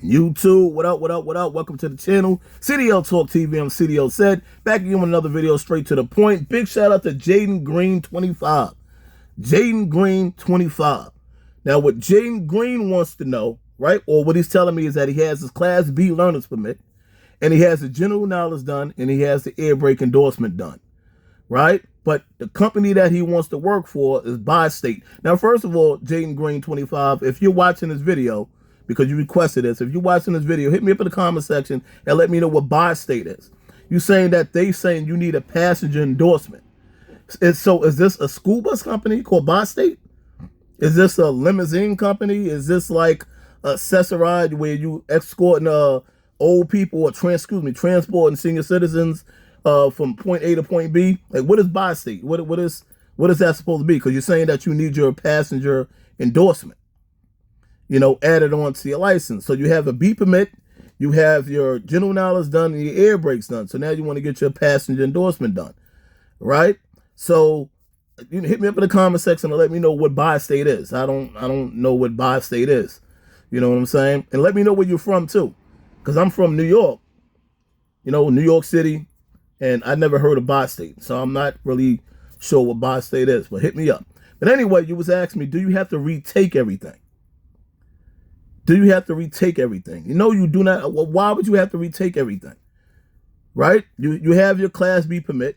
YouTube, what up, what up, what up? Welcome to the channel. CDL Talk TV, I'm CDL Said. Back again with another video straight to the point. Big shout out to Jaden Green 25. Jaden Green 25. Now, what Jaden Green wants to know, right, or what he's telling me is that he has his Class B learner's permit, and he has the general knowledge done, and he has the air brake endorsement done, right? But the company that he wants to work for is Bi-State. Now, first of all, Jaden Green 25, if you're watching this video, because you requested this, if you're watching this video, hit me up in the comment section and let me know what Bi-State is. You're saying that they saying you need a passenger endorsement. So is this a school bus company called Bi-State? Is this a limousine company? Is this like a accessoride where you escorting old people or transporting senior citizens from point A to point B? Like, what is Bi-State? What is that supposed to be? Because you're saying that you need your passenger endorsement, you know, added on to your license. So you have a B permit, you have your general knowledge done, and your air brakes done. So now you want to get your passenger endorsement done, right? So you hit me up in the comment section and let me know what Bi-State is. I don't know what Bi-State is. You know what I'm saying? And let me know where you're from too, because I'm from New York. You know, New York City, and I never heard of Bi-State, so I'm not really sure what Bi-State is. But hit me up. But anyway, you was asking me, do you have to retake everything? Do you have to retake everything? You know you do not. Why would you have to retake everything? Right? You have your Class B permit.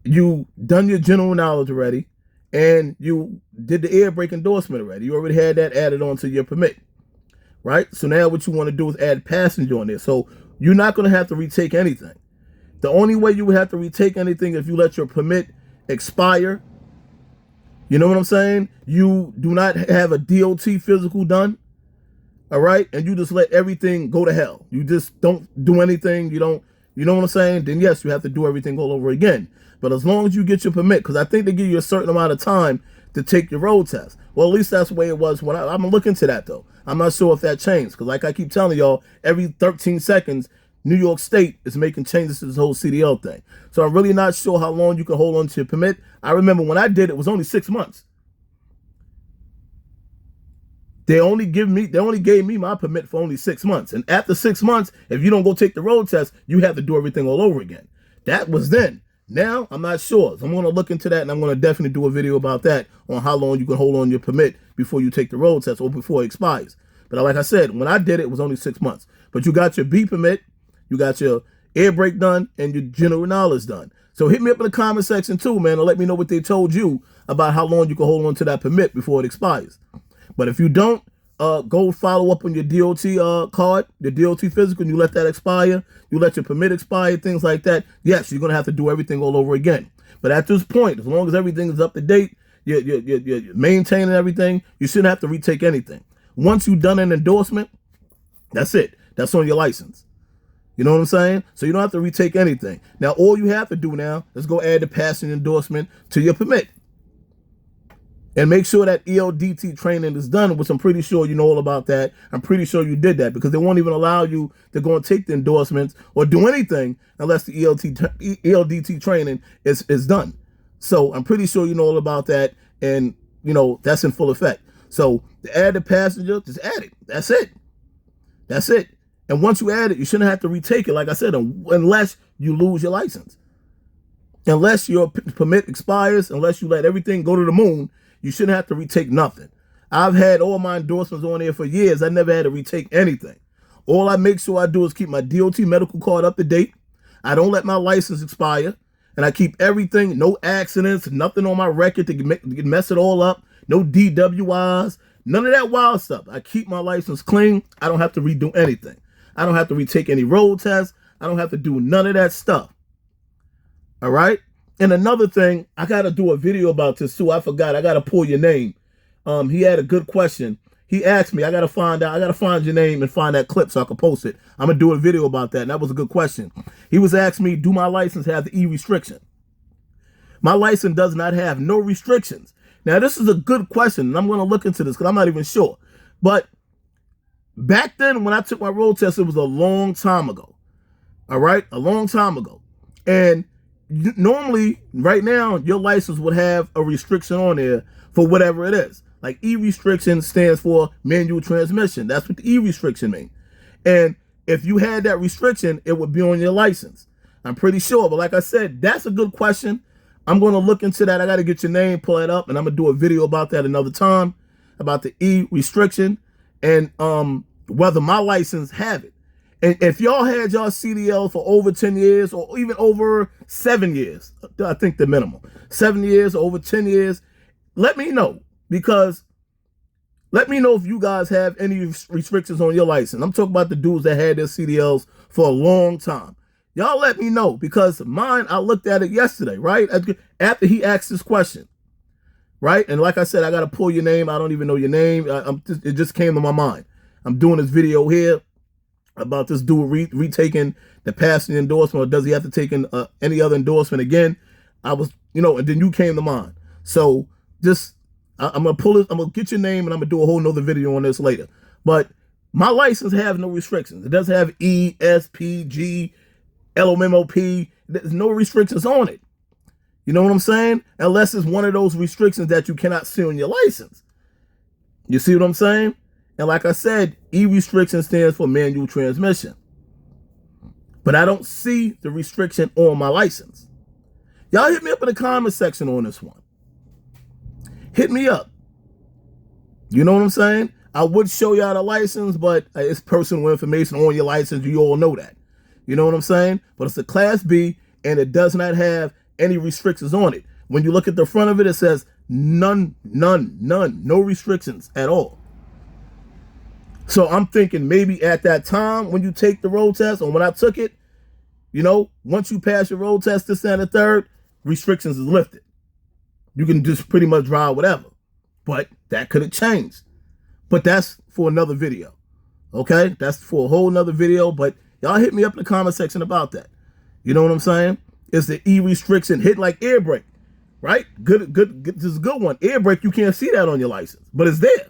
You done your general knowledge already. And you did the air brake endorsement already. You already had that added on to your permit. Right? So now what you want to do is add passenger on there. So you're not going to have to retake anything. The only way you would have to retake anything is if you let your permit expire. You know what I'm saying? You do not have a DOT physical done. All right, and you just let everything go to hell. You just don't do anything. You know what I'm saying? Then yes, you have to do everything all over again. But as long as you get your permit, because I think they give you a certain amount of time to take your road test. Well, at least that's the way it was when I'm gonna look into that though. I'm not sure if that changed, because like I keep telling y'all, every 13 seconds, New York State is making changes to this whole CDL thing. So I'm really not sure how long you can hold on to your permit. I remember when I did it was only 6 months. They only gave me my permit for only 6 months. And after 6 months, if you don't go take the road test, you have to do everything all over again. That was then. Now, I'm not sure. So I'm going to look into that, and I'm going to definitely do a video about that on how long you can hold on your permit before you take the road test or before it expires. But like I said, when I did it, it was only 6 months. But you got your B permit, you got your air brake done, and your general knowledge done. So hit me up in the comment section too, man, and let me know what they told you about how long you can hold on to that permit before it expires. But if you don't, go follow up on your DOT card, the DOT physical, and you let that expire, you let your permit expire, things like that. Yes, you're going to have to do everything all over again. But at this point, as long as everything is up to date, you're maintaining everything, you shouldn't have to retake anything. Once you've done an endorsement, that's it. That's on your license. You know what I'm saying? So you don't have to retake anything. Now, all you have to do now is go add the passenger endorsement to your permit. And make sure that ELDT training is done, which I'm pretty sure you know all about that. I'm pretty sure you did that, because they won't even allow you to go and take the endorsements or do anything unless the ELDT training is done. So I'm pretty sure you know all about that, and you know that's in full effect. So to add the passenger, just add it. That's it. That's it. And once you add it, you shouldn't have to retake it, like I said, unless you lose your license. Unless your permit expires, unless you let everything go to the moon, you shouldn't have to retake nothing. I've had all my endorsements on there for years. I never had to retake anything. All I make sure I do is keep my DOT medical card up to date. I don't let my license expire. And I keep everything, no accidents, nothing on my record to mess it all up. No DWIs, none of that wild stuff. I keep my license clean. I don't have to redo anything. I don't have to retake any road tests. I don't have to do none of that stuff. All right? And another thing, I got to do a video about this too. I forgot. I got to pull your name. He had a good question. He asked me, I got to find your name and find that clip so I can post it. I'm going to do a video about that. And that was a good question. He was asking me, do my license have the E restriction? My license does not have no restrictions. Now, this is a good question, and I'm going to look into this because I'm not even sure. But back then, when I took my road test, it was a long time ago. All right? A long time ago. And normally, right now, your license would have a restriction on there for whatever it is. Like E restriction stands for manual transmission. That's what the E restriction means. And if you had that restriction, it would be on your license. I'm pretty sure. But like I said, that's a good question. I'm going to look into that. I got to get your name, pull it up, and I'm going to do a video about that another time, about the E restriction and whether my license have it. And if y'all had y'all CDL for over 10 years or even over 7 years, I think the minimum, 7 years or over 10 years, let me know. Because let me know if you guys have any restrictions on your license. I'm talking about the dudes that had their CDLs for a long time. Y'all let me know, because mine, I looked at it yesterday, right? After he asked this question, right? And like I said, I got to pull your name. I don't even know your name. It just came to my mind. I'm doing this video here about this dude retaking the passenger endorsement, or does he have to take in any other endorsement again? I was, and then you came to mind. So I'm going to pull it. I'm going to get your name, and I'm going to do a whole nother video on this later. But my license has no restrictions. It doesn't have E, S, P, G, LMMOP. There's no restrictions on it. You know what I'm saying? Unless it's one of those restrictions that you cannot see on your license. You see what I'm saying? And like I said, E restriction stands for manual transmission. But I don't see the restriction on my license. Y'all hit me up in the comment section on this one. Hit me up. You know what I'm saying? I would show y'all the license, but it's personal information on your license. You all know that. You know what I'm saying? But it's a Class B, and it does not have any restrictions on it. When you look at the front of it, it says none, no restrictions at all. So I'm thinking maybe at that time when you take the road test, or when I took it, once you pass your road test, this and the third, restrictions is lifted. You can just pretty much drive whatever. But that could have changed. But that's for another video. Okay? That's for a whole nother video. But y'all hit me up in the comment section about that. You know what I'm saying? It's the E restriction hit like air brake. Right? Good. This is a good one. Air brake, you can't see that on your license. But it's there.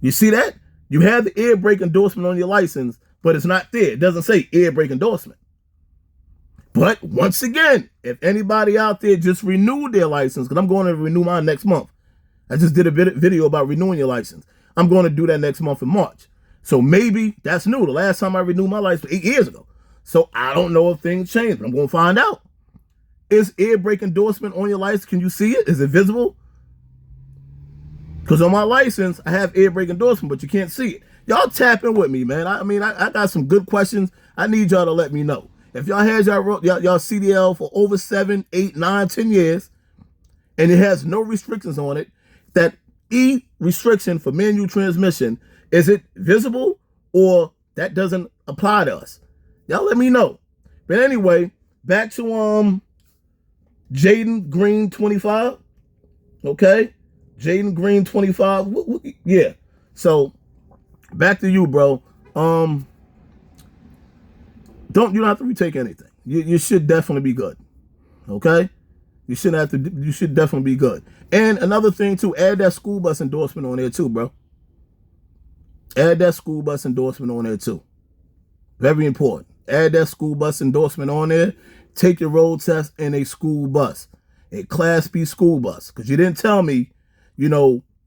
You see that? You have the air brake endorsement on your license, but it's not there. It doesn't say air brake endorsement. But once again, if anybody out there just renewed their license, because I'm going to renew mine next month. I just did a video about renewing your license. I'm going to do that next month in March. So maybe that's new. The last time I renewed my license was 8 years ago. So I don't know if things changed, but I'm going to find out. Is air brake endorsement on your license? Can you see it? Is it visible? Because on my license, I have air brake endorsement, but you can't see it. Y'all tap in with me, man. I got some good questions. I need y'all to let me know. If y'all had y'all CDL for over 7, 8, 9, 10 years, and it has no restrictions on it, that E restriction for manual transmission, is it visible, or that doesn't apply to us? Y'all let me know. But anyway, back to Jaden Green 25. Okay? Jaden Green 25. Yeah. So back to you, bro. You don't have to retake anything. You should definitely be good. Okay? You should definitely be good. And another thing too, add that school bus endorsement on there too, bro. Add that school bus endorsement on there too. Very important. Add that school bus endorsement on there. Take your road test in a school bus, a Class B school bus. Because you didn't tell me,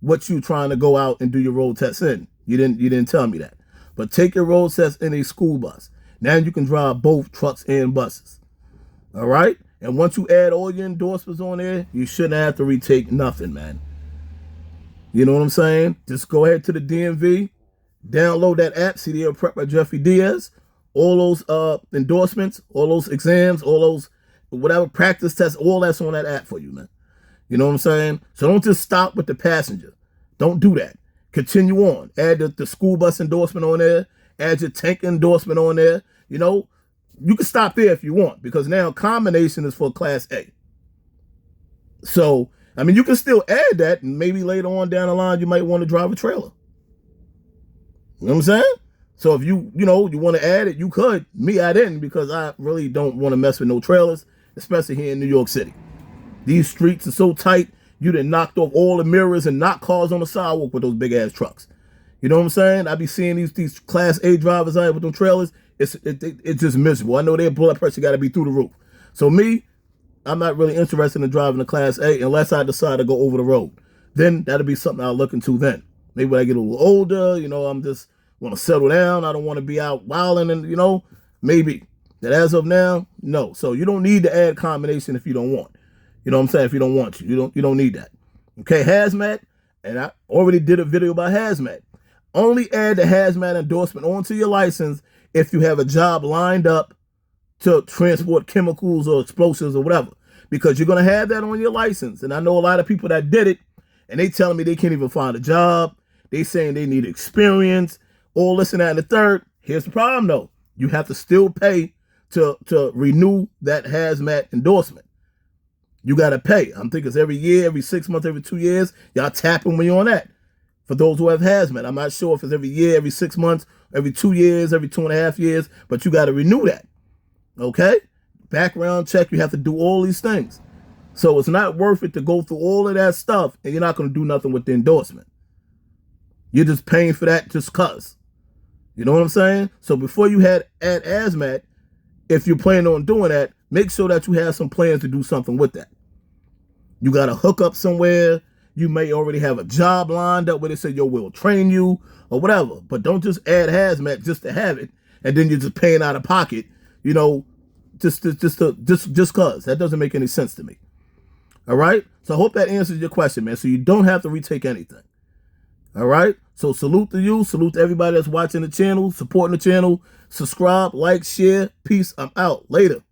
what you trying to go out and do your road test in. You didn't tell me that. But take your road test in a school bus. Now you can drive both trucks and buses. All right? And once you add all your endorsements on there, you shouldn't have to retake nothing, man. You know what I'm saying? Just go ahead to the DMV, download that app, CDL Prep by Jeffrey Diaz. All those endorsements, all those exams, all those whatever practice tests, all that's on that app for you, man. You know what I'm saying? So don't just stop with the passenger. Don't do that. Continue on. Add the school bus endorsement on there. Add your tank endorsement on there. You can stop there if you want, because now combination is for Class A. So, you can still add that, and maybe later on down the line, you might want to drive a trailer. You know what I'm saying? So if you want to add it, you could. Me, I didn't, because I really don't want to mess with no trailers, especially here in New York City. These streets are so tight, you done knocked off all the mirrors and knocked cars on the sidewalk with those big-ass trucks. You know what I'm saying? I be seeing these Class A drivers out with them trailers. It's just miserable. I know their blood pressure got to be through the roof. So me, I'm not really interested in driving a Class A unless I decide to go over the road. then that'll be something I'll look into then. Maybe when I get a little older, I'm just want to settle down. I don't want to be out wilding and, maybe. That as of now, no. So you don't need to add combination if you don't want. You know what I'm saying? If you don't want to. You don't need that. Okay, Hazmat, and I already did a video about Hazmat. Only add the Hazmat endorsement onto your license if you have a job lined up to transport chemicals or explosives or whatever. Because you're going to have that on your license. And I know a lot of people that did it, and they telling me they can't even find a job. They saying they need experience, all this and that and the third. Here's the problem, though. You have to still pay to renew that Hazmat endorsement. You got to pay. I'm thinking it's every year, every 6 months, every 2 years. Y'all tapping when you're on that. For those who have Hazmat, I'm not sure if it's every year, every 6 months, every 2 years, every 2.5 years, but you got to renew that. Okay? Background check, you have to do all these things. So it's not worth it to go through all of that stuff and you're not going to do nothing with the endorsement. You're just paying for that just cuz. You know what I'm saying? So before you add Hazmat, if you're planning on doing that, make sure that you have some plans to do something with that. You got to hook up somewhere. You may already have a job lined up where they say, yo, we'll train you or whatever. But don't just add Hazmat just to have it. And then you're just paying out of pocket, just cause. That doesn't make any sense to me. All right. So I hope that answers your question, man. So you don't have to retake anything. All right. So salute to you. Salute to everybody that's watching the channel, supporting the channel. Subscribe, like, share. Peace. I'm out. Later.